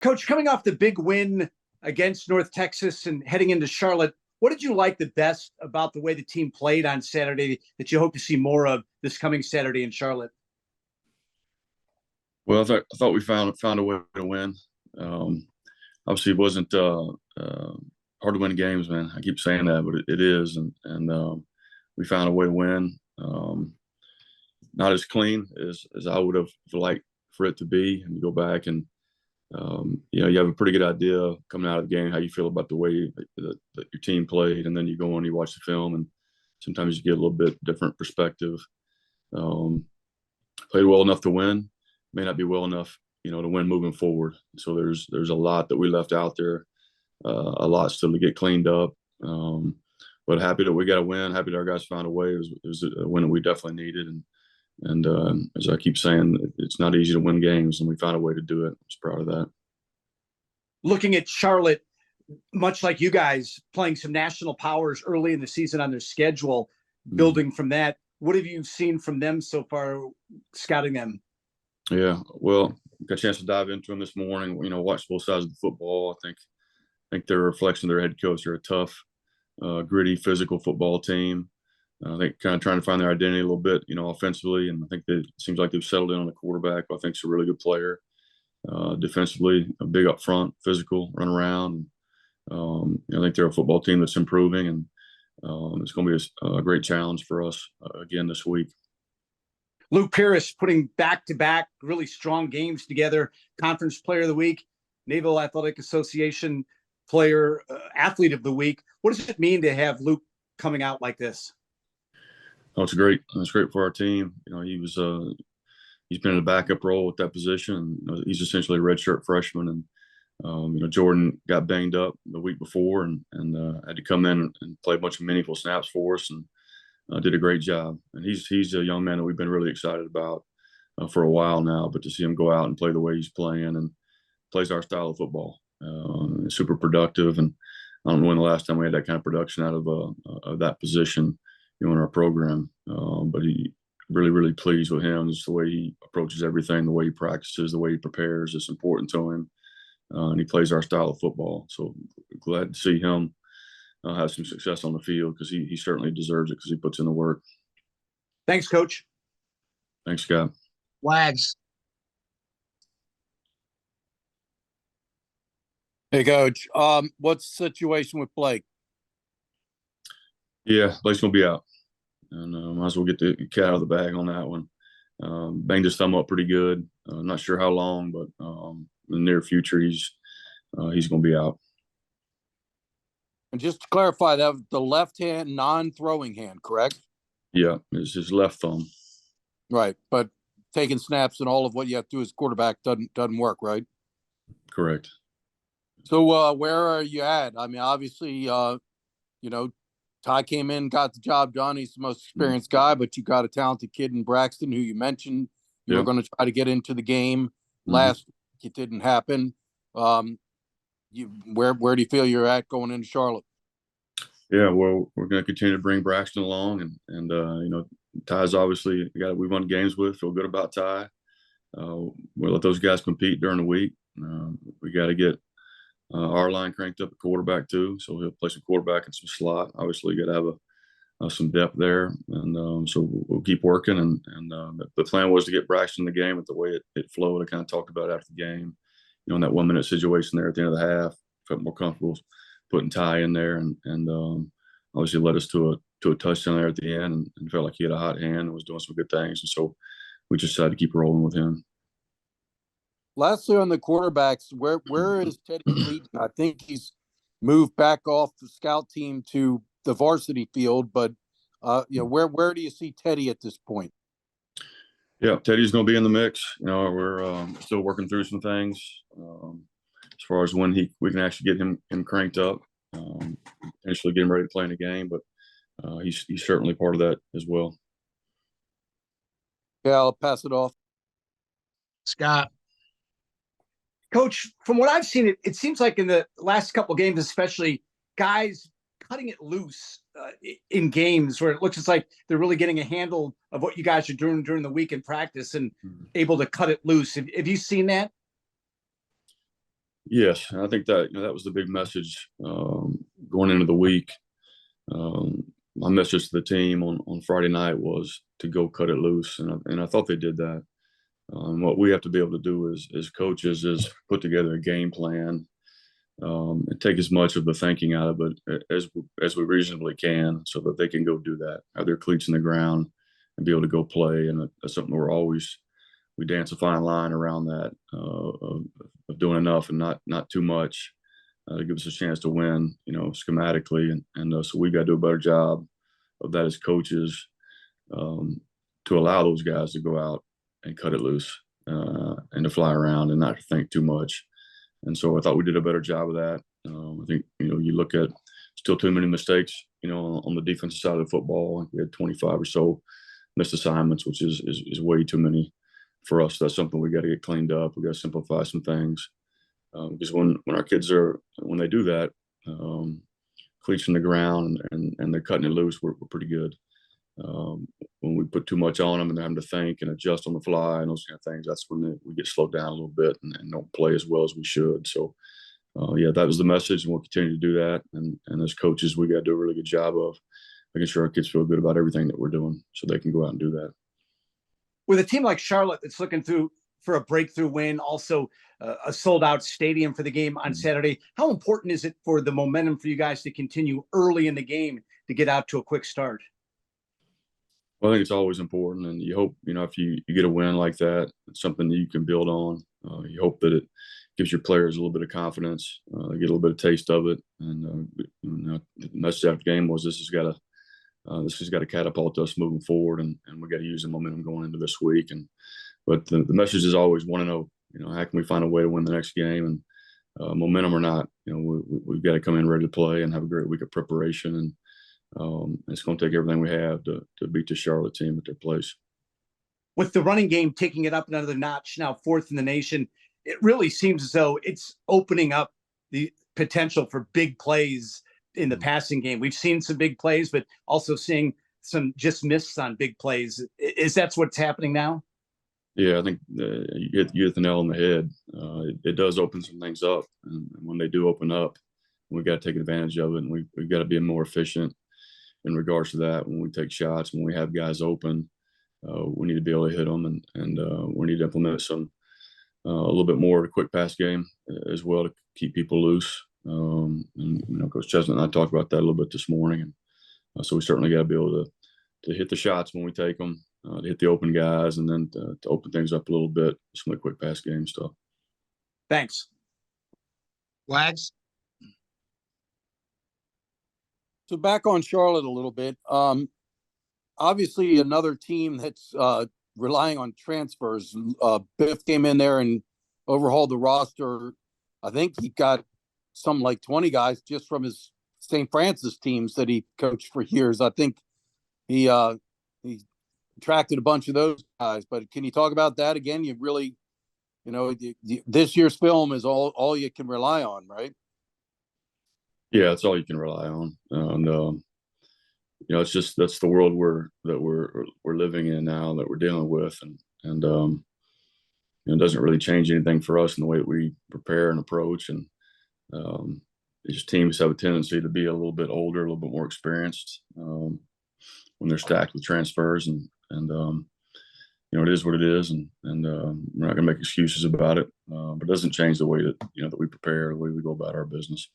Coach, coming off the big win against North Texas and heading into Charlotte, what did you like the best about the way the team played on Saturday that you hope to see more of this coming Saturday in Charlotte? Well, I thought we found a way to win. Obviously, it wasn't hard to win games, man. I keep saying that, but it is, and we found a way to win. Not as clean as I would have liked for it to be, and go back and you have a pretty good idea coming out of the game how you feel about the way that your team played, and then you go on, you watch the film, and sometimes you get a little bit different perspective. Played well enough to win, may not be well enough, to win moving forward. So there's a lot that we left out there, a lot still to get cleaned up. But happy that we got a win. Happy that our guys found a way. It was a win that we definitely needed, and as I keep saying, it's not easy to win games, and we found a way to do it. I was proud of that. Looking at Charlotte, much like you guys, playing some national powers early in the season on their schedule, building from that, what have you seen from them so far, scouting them? Yeah, well, got a chance to dive into them this morning. Watch both sides of the football. I think they're a reflection of their head coach. They're a tough, gritty, physical football team. I think kind of trying to find their identity a little bit, offensively. And I think it seems like they've settled in on the quarterback, who I think is a really good player. Defensively, a big up front, physical, run around. I think they're a football team that's improving, and it's going to be a great challenge for us again this week. Luke Pierce putting back-to-back really strong games together, Conference Player of the Week, Naval Athletic Association Player, Athlete of the Week. What does it mean to have Luke coming out like this? Oh, it's great. It's great for our team. He's been in a backup role at that position. He's essentially a redshirt freshman, and Jordan got banged up the week before and had to come in and play a bunch of meaningful snaps for us, and did a great job. And he's a young man that we've been really excited about for a while now. But to see him go out and play the way he's playing and plays our style of football, super productive. And I don't know when the last time we had that kind of production out of that position, in our program. But he really, really pleased with him. Just the way he approaches everything, the way he practices, the way he prepares. It's important to him, and he plays our style of football. So glad to see him have some success on the field, because he certainly deserves it, because he puts in the work. Thanks, Coach. Thanks, Scott. Wags. Hey, Coach. What's the situation with Blake? Yeah, Blake's going to be out. And might as well get the cat out of the bag on that one. Banged his thumb up pretty good. Not sure how long, but in the near future, he's going to be out. And just to clarify, that was the left hand, non-throwing hand, correct? Yeah, it's his left thumb. Right, but taking snaps and all of what you have to do as quarterback doesn't work, right? Correct. So where are you at? I mean, obviously, Ty came in, got the job done. He's the most experienced guy, but you got a talented kid in Braxton, who you mentioned you were going to try to get into the game last week. It didn't happen. Where do you feel you're at going into Charlotte? Yeah, well, we're going to continue to bring Braxton along, and Ty's obviously a guy that we won games with. Feel good about Ty. We'll let those guys compete during the week. We got to get our line cranked up at quarterback too, so he'll play some quarterback and some slot. Obviously, you got to have some depth there, and so we'll keep working. And the plan was to get Braxton in the game, but the way it flowed, I kind of talked about after the game. In that 1 minute situation there at the end of the half, felt more comfortable putting Ty in there, and obviously led us to a touchdown there at the end, and felt like he had a hot hand and was doing some good things, and so we just decided to keep rolling with him. Lastly, on the quarterbacks, where is Teddy Fleet? I think he's moved back off the scout team to the varsity field, but where do you see Teddy at this point? Yeah, Teddy's going to be in the mix. We're still working through some things as far as when we can actually get him cranked up, potentially get him ready to play in the game. But he's certainly part of that as well. Yeah, I'll pass it off. Scott. Coach, from what I've seen, it seems like in the last couple of games, especially, guys cutting it loose in games where it looks like they're really getting a handle of what you guys are doing during the week in practice and able to cut it loose. Have you seen that? Yes, and I think that that was the big message going into the week. My message to the team on Friday night was to go cut it loose, and I thought they did that. What we have to be able to do as coaches is put together a game plan and take as much of the thinking out of it as we reasonably can, so that they can go do that, have their cleats in the ground, and be able to go play. And that's something we dance a fine line around that of doing enough and not too much to give us a chance to win, schematically. And so we've got to do a better job of that as coaches, to allow those guys to go out and cut it loose and to fly around and not to think too much. And so I thought we did a better job of that. I think, you look at still too many mistakes, on the defensive side of the football. We had 25 or so missed assignments, which is way too many for us. That's something we got to get cleaned up. We got to simplify some things. Because when our kids when they do that, cleats in the ground and they're cutting it loose, we're pretty good. When we put too much on them and they're having to think and adjust on the fly and those kind of things, that's when we get slowed down a little bit and don't play as well as we should. So, that was the message, and we'll continue to do that. And as coaches, we got to do a really good job of making sure our kids feel good about everything that we're doing, so they can go out and do that. With a team like Charlotte that's looking for a breakthrough win, also a sold-out stadium for the game on Saturday, how important is it for the momentum for you guys to continue early in the game to get out to a quick start? Well, I think it's always important, and you hope, if you get a win like that, it's something that you can build on. You hope that it gives your players a little bit of confidence, get a little bit of taste of it. And the message after the game was this has got to catapult us moving forward, and we got to use the momentum going into this week. But the message is always 1-0. How can we find a way to win the next game? And momentum or not, we've got to come in ready to play and have a great week of preparation. And it's going to take everything we have to beat the Charlotte team at their place. With the running game taking it up another notch, now fourth in the nation, it really seems as though it's opening up the potential for big plays in the passing game. We've seen some big plays, but also seeing some just miss on big plays. Is that what's happening now? Yeah, I think you hit the nail on the head. It does open some things up, and when they do open up, we've got to take advantage of it, and we've got to be more efficient in regards to that. When we take shots, when we have guys open, we need to be able to hit them, and we need to implement a little bit more of a quick pass game as well to keep people loose. And Coach Chestnut and I talked about that a little bit this morning, and so we certainly got to be able to hit the shots when we take them, to hit the open guys, and then to open things up a little bit, some of the quick pass game stuff. Thanks. Wags. So back on Charlotte a little bit. Obviously, another team that's relying on transfers. Biff came in there and overhauled the roster. I think he got something like 20 guys just from his St. Francis teams that he coached for years. I think he attracted a bunch of those guys. But can you talk about that again? You really, this year's film is all you can rely on, right? Yeah, that's all you can rely on. And that's the world we're living in now, that we're dealing with, and it doesn't really change anything for us in the way that we prepare and approach. And these teams have a tendency to be a little bit older, a little bit more experienced when they're stacked with transfers, and it is what it is, and we're not going to make excuses about it. But it doesn't change the way that that we prepare, the way we go about our business.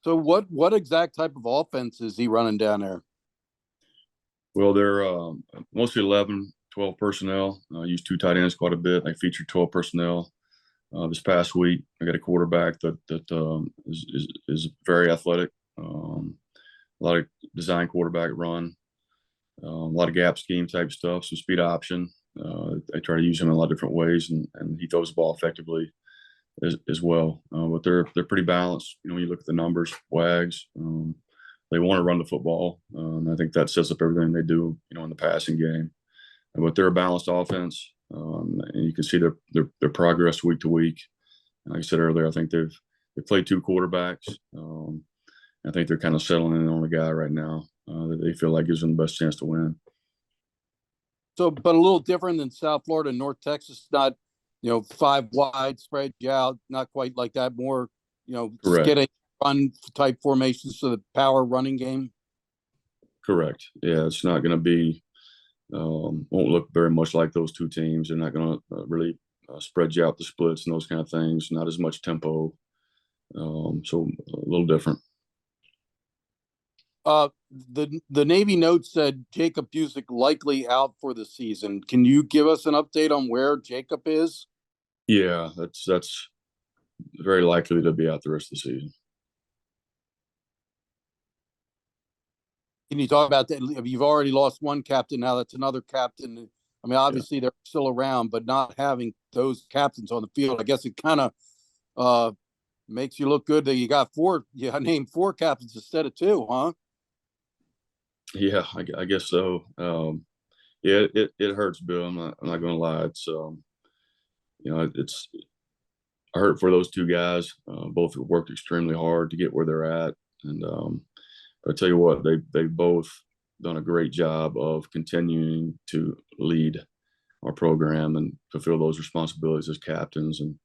So what exact type of offense is he running down there? Well, they're mostly 11, 12 personnel. Use 2 tight ends quite a bit. They featured 12 personnel this past week. I got a quarterback that is very athletic. A lot of design quarterback run. A lot of gap scheme type stuff, some speed option. They try to use him in a lot of different ways, and he throws the ball effectively as well. But they're pretty balanced. When you look at the numbers, Wags, they want to run the football, and I think that sets up everything they do, in the passing game. But they're a balanced offense, and you can see their progress week to week. Like I said earlier, I think they've played 2 quarterbacks. I think they're kind of settling in on a guy right now that they feel like gives them the best chance to win. So, but a little different than South Florida and North Texas. Not 5 wide, spread you out, not quite like that, more, Correct. get a run type formations, so the power running game. Correct. Yeah, it's not going to be won't look very much like those two teams. They're not going to really spread you out the splits and those kind of things. Not as much tempo, so a little different. The Navy note said Jacob Busick likely out for the season. Can you give us an update on where Jacob is? Yeah, that's very likely to be out the rest of the season. Can you talk about that? You've already lost one captain. Now that's another captain. I mean, obviously they're still around, but not having those captains on the field, I guess it kind of makes you look good that you got 4. You named 4 captains instead of 2, huh? Yeah, I guess so. Yeah, it hurts, Bill. I'm not going to lie. It's it's I hurt for those 2 guys. Both have worked extremely hard to get where they're at, and I tell you what, they've both done a great job of continuing to lead our program and fulfill those responsibilities as captains, and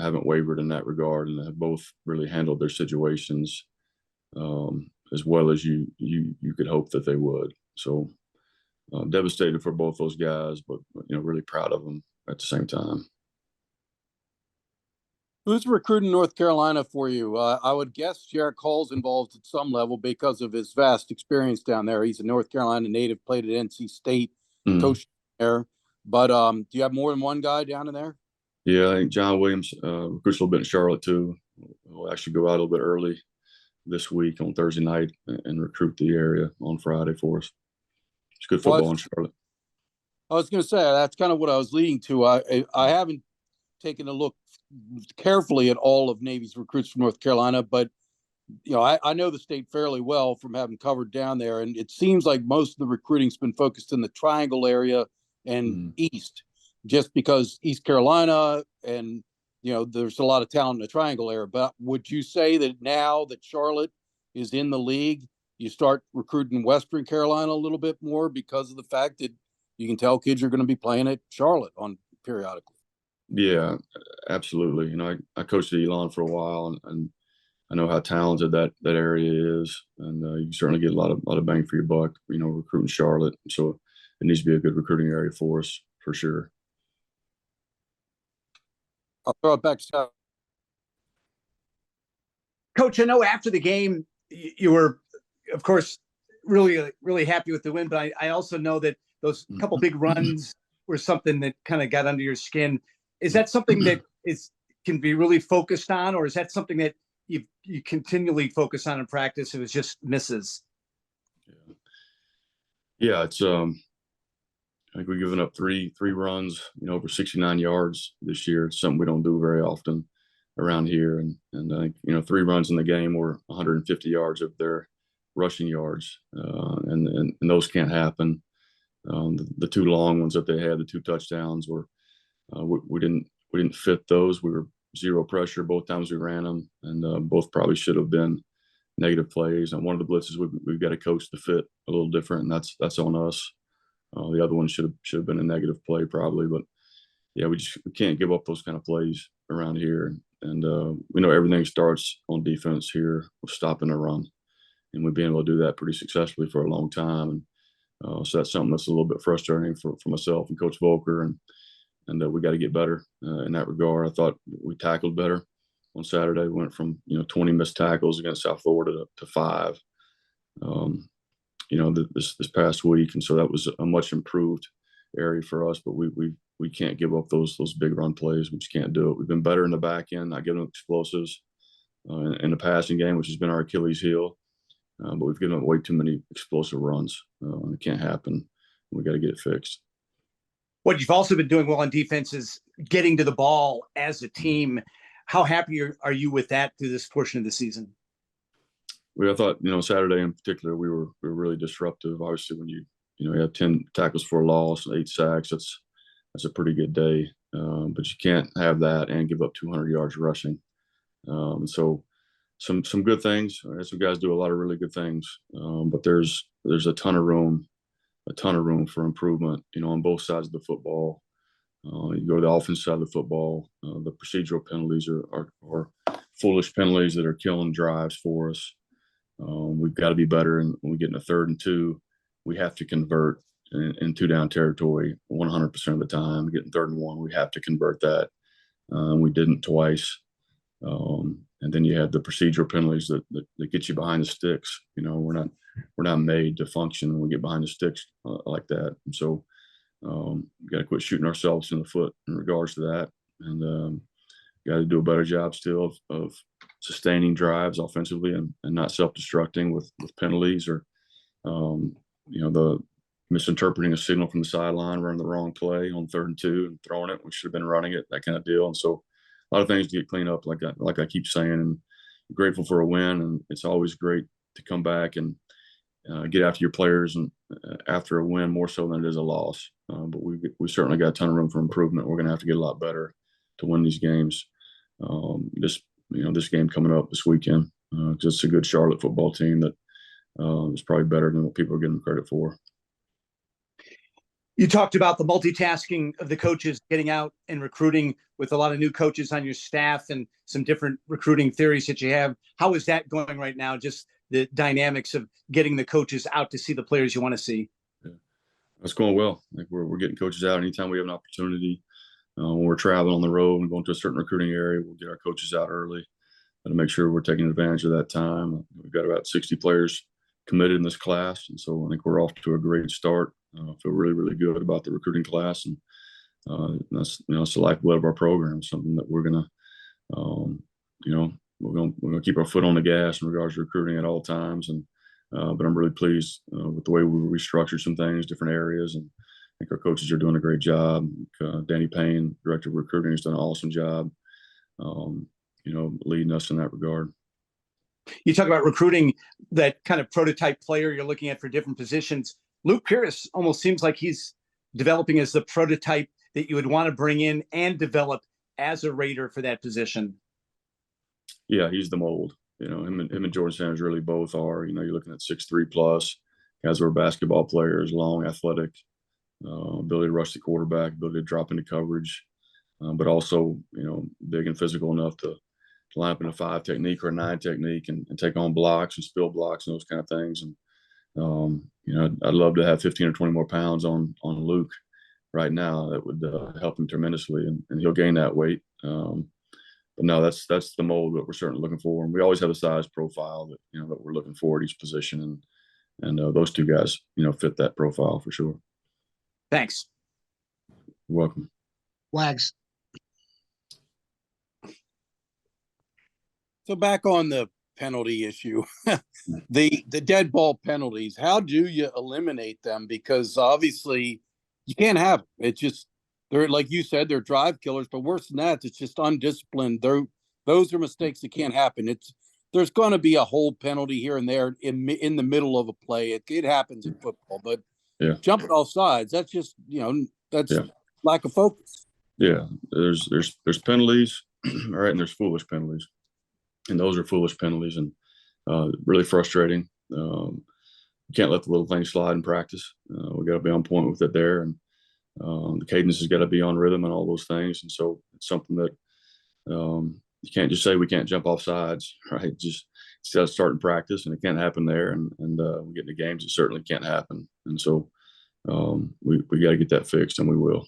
haven't wavered in that regard, and have both really handled their situations as well as you could hope that they would. So devastated for both those guys, but really proud of them at the same time. Who's recruiting North Carolina for you? I would guess Jarek Hall's involved at some level because of his vast experience down there. He's a North Carolina native, played at NC State, coached there. But do you have more than one guy down in there? Yeah, I think John Williams recruits a little bit in Charlotte too. We'll actually go out a little bit early this week on Thursday night and recruit the area on Friday for us. It's good football in Charlotte. I was going to say, that's kind of what I was leading to. I haven't taken a look carefully at all of Navy's recruits from North Carolina, but I know the state fairly well from having covered down there, and it seems like most of the recruiting's been focused in the Triangle area and East, just because East Carolina and there's a lot of talent in the Triangle area. But would you say that now that Charlotte is in the league, you start recruiting Western Carolina a little bit more because of the fact that you can tell kids are going to be playing at Charlotte on periodically? Yeah, absolutely. I coached at Elon for a while, and I know how talented that area is, and you certainly get a lot of bang for your buck, recruiting Charlotte. So it needs to be a good recruiting area for us, for sure. I'll throw it back to Scott. Coach, I know after the game you were, of course, really, really happy with the win, but I also know that those couple big runs were something that kind of got under your skin. Is that something that can be really focused on, or is that something that you continually focus on in practice? It was just misses. Yeah, it's I think we've given up three runs, over 69 yards this year. It's something we don't do very often around here, and I think 3 runs in the game were 150 yards of their rushing yards, and those can't happen. The 2 long ones that they had, the 2 touchdowns, were we didn't fit those. We were 0 pressure both times we ran them, and both probably should have been negative plays. And one of the blitzes we've got to coach to fit a little different, and that's on us. The other one should have been a negative play probably, but yeah, we can't give up those kind of plays around here. And we know everything starts on defense here with stopping the run, and we've been able to do that pretty successfully for a long time. And so that's something that's a little bit frustrating for myself and Coach Volker, and we got to get better in that regard. I thought we tackled better on Saturday. We went from 20 missed tackles against South Florida to 5. This past week, and so that was a much improved area for us. But we can't give up those big run plays. We just can't do it. We've been better in the back end, not giving up explosives in the passing game, which has been our Achilles heel. But we've given up way too many explosive runs. It can't happen. We got to get it fixed. What you've also been doing well on defense is getting to the ball as a team. How happy are you with that through this portion of the season? I thought, Saturday in particular, we were really disruptive. Obviously, when you have 10 tackles for a loss and 8 sacks, that's a pretty good day. But you can't have that and give up 200 yards rushing. So some good things. Some guys do a lot of really good things, but there's a ton of room for improvement. On both sides of the football. You go to the offense side of the football, the procedural penalties are foolish penalties that are killing drives for us. We've got to be better. And when we get in a 3rd and 2, we have to convert in 2-down territory 100% of the time. Getting 3rd and 1, we have to convert that. We didn't twice. And then you have the procedural penalties that get you behind the sticks. We're not made to function when we get behind the sticks like that. And so we got to quit shooting ourselves in the foot in regards to that. And got to do a better job still of sustaining drives offensively and not self-destructing with penalties or, the misinterpreting a signal from the sideline, running the wrong play on 3rd and 2 and throwing it. We should have been running it, that kind of deal. And so a lot of things to get cleaned up, like I keep saying, and I'm grateful for a win. And it's always great to come back and get after your players and after a win more so than it is a loss. But we certainly got a ton of room for improvement. We're going to have to get a lot better to win these games. This game coming up this weekend, because it's a good Charlotte football team that is probably better than what people are giving credit for. You talked about the multitasking of the coaches, getting out and recruiting with a lot of new coaches on your staff and some different recruiting theories that you have. How is that going right now? Just the dynamics of getting the coaches out to see the players you want to see. Yeah, that's going well. Like we're getting coaches out anytime we have an opportunity. When we're traveling on the road and going to a certain recruiting area, we'll get our coaches out early to make sure we're taking advantage of that time. We've got about 60 players committed in this class, and so I think we're off to a great start. I feel really, really good about the recruiting class, and that's it's the lifeblood of our program. Something that we're gonna, we're gonna keep our foot on the gas in regards to recruiting at all times. And but I'm really pleased with the way we restructured some things, different areas, and I think our coaches are doing a great job. Danny Payne, director of recruiting, has done an awesome job, leading us in that regard. You talk about recruiting that kind of prototype player you're looking at for different positions. Luke Pierce almost seems like he's developing as the prototype that you would want to bring in and develop as a Raider for that position. Yeah, he's the mold. Him and Jordan Sanders really both are. You're looking at 6'3" plus guys who are basketball players, long, athletic, ability to rush the quarterback, ability to drop into coverage, but also big and physical enough to line up in a 5 technique or a 9 technique and take on blocks and spill blocks and those kind of things. And I'd love to have 15 or 20 more pounds on Luke right now. That would help him tremendously, and he'll gain that weight. But no, that's the mold that we're certainly looking for. And we always have a size profile that that we're looking for at each position, and those two guys fit that profile for sure. Thanks. You're welcome. Wags. So back on the penalty issue, the dead ball penalties, how do you eliminate them? Because obviously you can't have them. It's just, they're, like you said, they're drive killers, but worse than that, it's just undisciplined. Those are mistakes that can't happen. There's going to be a hold penalty here and there in the middle of a play. It happens in football, but jumping off sides, that's just, that's lack of focus. Yeah, there's penalties, all right, and there's foolish penalties. And those are foolish penalties and really frustrating. You can't let the little things slide in practice. We got to be on point with it there, and the cadence has got to be on rhythm and all those things. And so it's something that you can't just say we can't jump off sides, right? Just got to start in practice, and it can't happen there. And we get into games, it certainly can't happen. And so we got to get that fixed, and we will.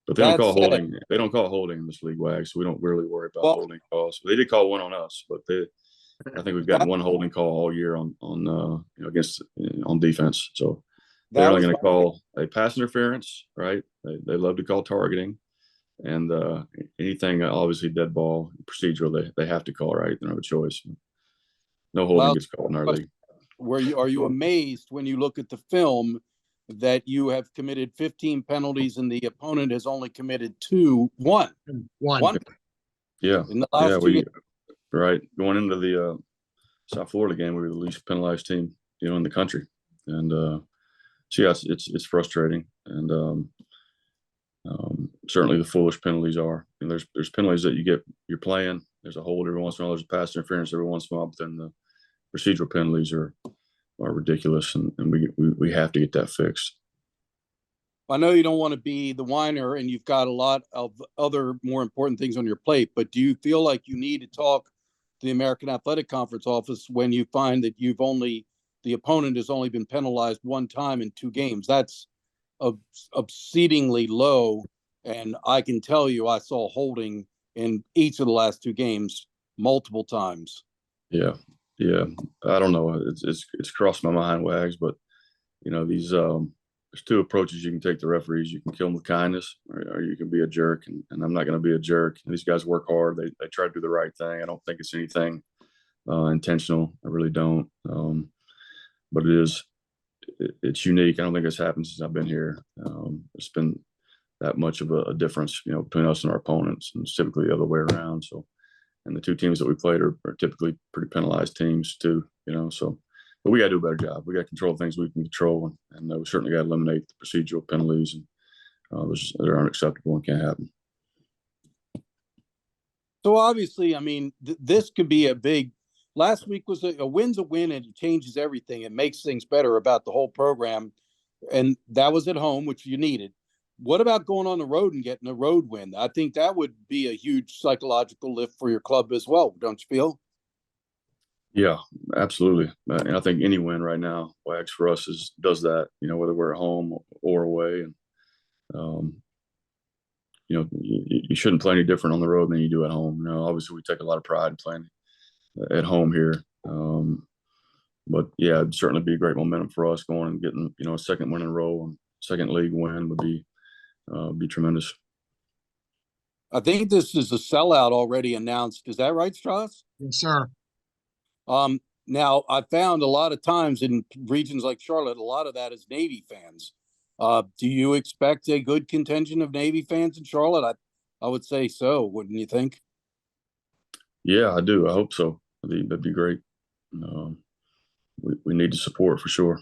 But they don't call holding. They don't call holding in this league, Wag, so we don't really worry about holding calls. They did call one on us, but I think we've gotten one holding call all year on defense. So they're only going to call a pass interference, right? They love to call targeting, and anything obviously dead ball procedural they have to call, right? They don't have a choice. No holding gets called in our league. Are you amazed when you look at the film that you have committed 15 penalties and the opponent has only committed one? Yeah. In the last 2 games. Right. Going into the South Florida game, we were the least penalized team, in the country. And so yes, it's frustrating. And certainly the foolish penalties are. And there's penalties that you're playing. There's a hold every once in a while. There's a pass interference every once in a while. But then the procedural penalties are ridiculous, and we have to get that fixed. I know you don't want to be the whiner and you've got a lot of other more important things on your plate, but do you feel like you need to talk to the American Athletic Conference office when you find that the opponent has only been penalized one time in 2 games? That's exceedingly low. And I can tell you, I saw holding in each of the last 2 games multiple times. Yeah, yeah. I don't know. It's crossed my mind, Wags, but these there's 2 approaches you can take to referees. You can kill them with kindness, or you can be a jerk. And I'm not going to be a jerk. These guys work hard. They try to do the right thing. I don't think it's anything intentional. I really don't. But it's unique. I don't think it's happened since I've been here. It's been that much of a difference, between us and our opponents, and it's typically the other way around. So, and the 2 teams that we played are typically pretty penalized teams too. So. But we got to do a better job. We got to control things we can control, and we certainly got to eliminate the procedural penalties, and they're unacceptable and can't happen. So obviously, I mean, this could be a big. Last week was a win's a win, and it changes everything. It makes things better about the whole program, and that was at home, which you needed. What about going on the road and getting a road win? I think that would be a huge psychological lift for your club as well. Don't you feel? Yeah, absolutely. And I think any win right now, Wags, for us does that. Whether we're at home or away, and you shouldn't play any different on the road than you do at home. Obviously we take a lot of pride in playing at home here. But yeah, it'd certainly be a great momentum for us going and getting a second win in a row, and second league win would be tremendous. I think this is a sellout already announced. Is that right, Strauss? Yes, sir. Now I found a lot of times in regions like Charlotte, a lot of that is Navy fans. Do you expect a good contingent of Navy fans in Charlotte? I would say so, wouldn't you think? Yeah, I do. I hope so. That'd be great. We need the support for sure.